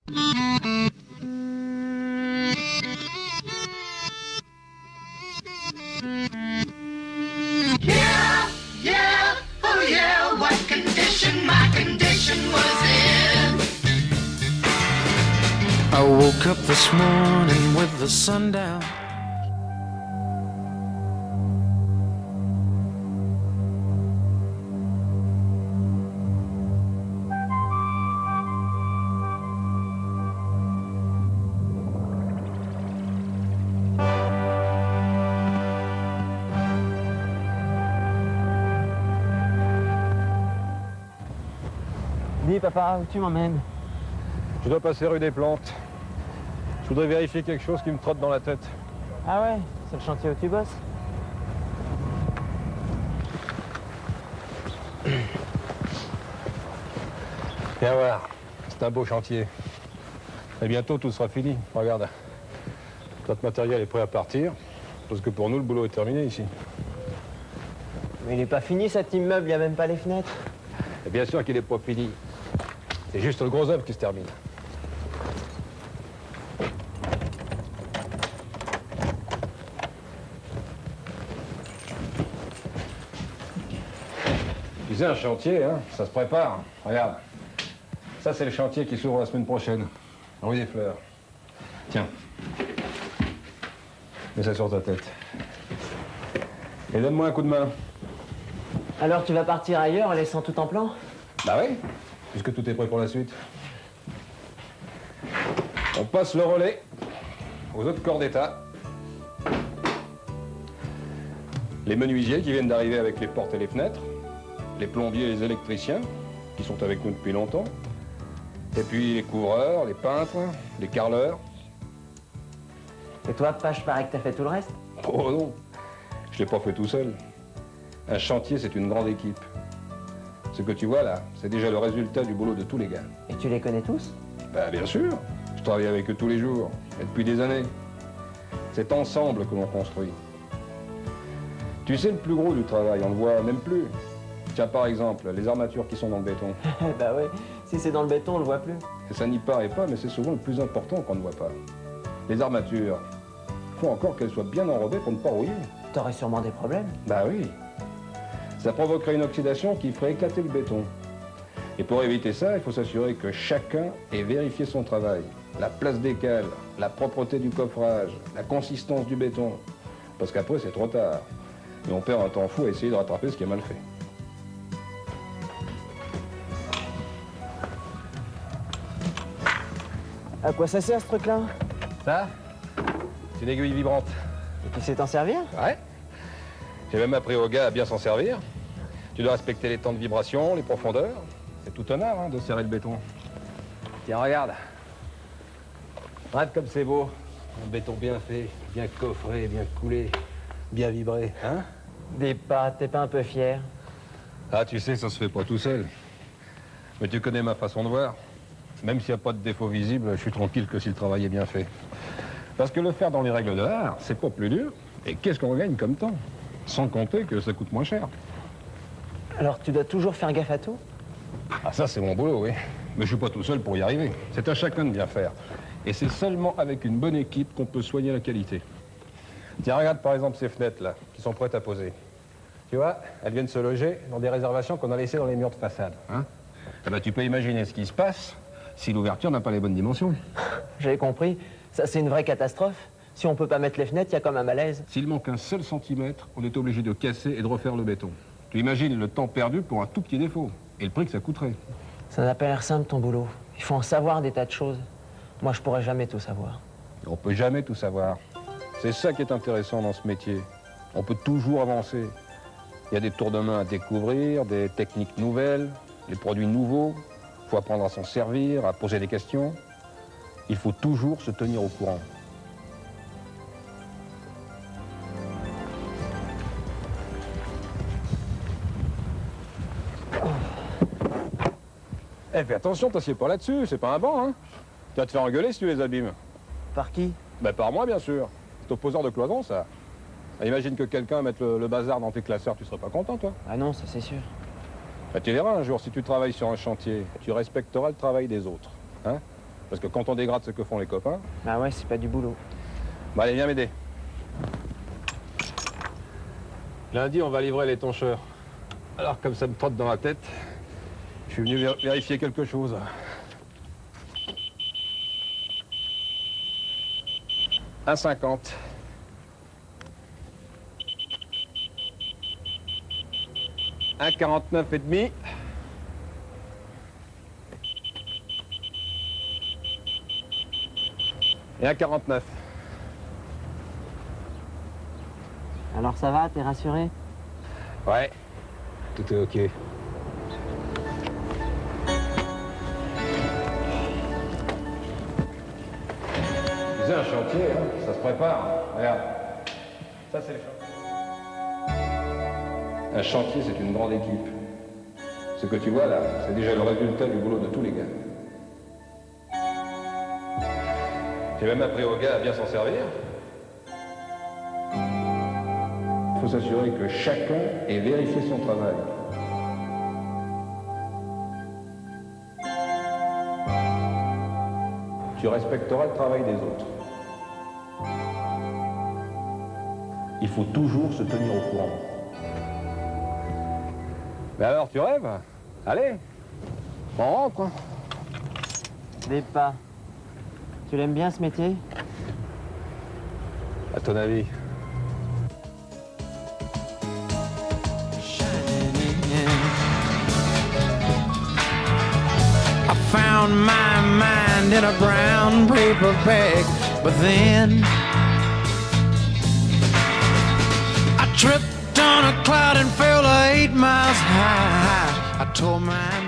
Yeah, yeah, oh yeah, what condition my condition was in. I woke up this morning with the sun down. Dis papa, où tu m'emmènes? Je dois passer rue des Plantes. Je voudrais vérifier quelque chose qui me trotte dans la tête. Ah ouais, c'est le chantier où tu bosses? Viens voir, c'est un beau chantier. Et bientôt tout sera fini, regarde. Notre matériel est prêt à partir, parce que pour nous le boulot est terminé ici. Mais il n'est pas fini cet immeuble, il n'y a même pas les fenêtres. Et bien sûr qu'il n'est pas fini. C'est juste le gros œuvre qui se termine. Tu sais, un chantier, hein, ça se prépare. Regarde. Ça, c'est le chantier qui s'ouvre la semaine prochaine. Rue des Fleurs. Tiens. Mets ça sur ta tête. Et donne-moi un coup de main. Alors tu vas partir ailleurs en laissant tout en plan? Bah oui, puisque tout est prêt pour la suite. On passe le relais aux autres corps d'État. Les menuisiers qui viennent d'arriver avec les portes et les fenêtres. Les plombiers et les électriciens qui sont avec nous depuis longtemps. Et puis les couvreurs, les peintres, les carreleurs. Et toi, papa, je parie que t'as fait tout le reste? Oh non, je l'ai pas fait tout seul. Un chantier, c'est une grande équipe. Ce que tu vois là, c'est déjà le résultat du boulot de tous les gars. Et tu les connais tous? Ben, bien sûr, je travaille avec eux tous les jours, et depuis des années. C'est ensemble que l'on construit. Tu sais, le plus gros du travail, on le voit même plus. Tiens, par exemple, les armatures qui sont dans le béton. Bah ouais, si c'est dans le béton, on le voit plus. Et ça n'y paraît pas, mais c'est souvent le plus important qu'on ne voit pas. Les armatures, il faut encore qu'elles soient bien enrobées pour ne pas rouiller. T'aurais sûrement des problèmes. Bah oui. Ça provoquerait une oxydation qui ferait éclater le béton. Et pour éviter ça, il faut s'assurer que chacun ait vérifié son travail. La place des cales, la propreté du coffrage, la consistance du béton. Parce qu'après, c'est trop tard. Et on perd un temps fou à essayer de rattraper ce qui est mal fait. À quoi ça sert ce truc-là? Ça, c'est une aiguille vibrante. Et tu sais t'en servir? Ouais. J'ai même appris aux gars à bien s'en servir. Tu dois respecter les temps de vibration, les profondeurs. C'est tout un art, hein, de serrer le béton. Tiens, regarde. Regarde comme c'est beau. Un béton bien fait, bien coffré, bien coulé, bien vibré, hein? Dis pas, t'es pas un peu fier? Ah, tu sais, ça se fait pas tout seul. Mais tu connais ma façon de voir. Même s'il n'y a pas de défaut visible, je suis tranquille que si le travail est bien fait. Parce que le faire dans les règles de l'art, c'est pas plus dur. Et qu'est-ce qu'on gagne comme temps? Sans compter que ça coûte moins cher. Alors tu dois toujours faire gaffe à tout? Ah, ça, c'est mon boulot, oui. Mais je suis pas tout seul pour y arriver. C'est à chacun de bien faire. Et c'est seulement avec une bonne équipe qu'on peut soigner la qualité. Tiens, regarde par exemple ces fenêtres-là, qui sont prêtes à poser. Tu vois, elles viennent se loger dans des réservations qu'on a laissées dans les murs de façade. Hein? Eh ben, tu peux imaginer ce qui se passe si l'ouverture n'a pas les bonnes dimensions. J'avais compris. Ça, c'est une vraie catastrophe. Si on peut pas mettre les fenêtres, il y a comme un malaise. S'il manque un seul centimètre, on est obligé de casser et de refaire le béton. Tu imagines le temps perdu pour un tout petit défaut et le prix que ça coûterait. Ça n'a pas l'air simple, ton boulot. Il faut en savoir des tas de choses. Moi, je pourrais jamais tout savoir. On peut jamais tout savoir. C'est ça qui est intéressant dans ce métier. On peut toujours avancer. Il y a des tours de main à découvrir, des techniques nouvelles, des produits nouveaux. Il faut apprendre à s'en servir, à poser des questions. Il faut toujours se tenir au courant. Eh, fais attention, t'assieds pas là-dessus, c'est pas un banc, hein. Tu vas te faire engueuler si tu les abîmes. Par qui? Ben par moi, bien sûr. C'est au poseur de cloison, ça. Imagine que quelqu'un mette le bazar dans tes classeurs, tu serais pas content, toi? Ah non, ça c'est sûr. Ben, tu verras un jour, si tu travailles sur un chantier, tu respecteras le travail des autres. Hein? Parce que quand on dégrade ce que font les copains... Bah ouais, c'est pas du boulot. Bah allez, viens m'aider. Lundi, on va livrer les toncheurs. Alors, comme ça me trotte dans la tête, je suis venu vérifier quelque chose. « 1,50. 1,49 et demi. Et 1,49. Alors ça va, t'es rassuré? Ouais, tout est ok. Tu sais, un chantier, hein, ça se prépare. Regarde, ça c'est le chantier. Un chantier, c'est une grande équipe. Ce que tu vois là, c'est déjà le résultat du boulot de tous les gars. J'ai même appris aux gars à bien s'en servir. Il faut s'assurer que chacun ait vérifié son travail. Tu respecteras le travail des autres. Il faut toujours se tenir au courant. Mais alors, tu rêves? Allez, on rentre. Hein. Des pas. Tu l'aimes bien ce métier? À ton avis? I found my mind in a brown paper bag, but then I tripped on a cloud and fell 8 miles high. I tore my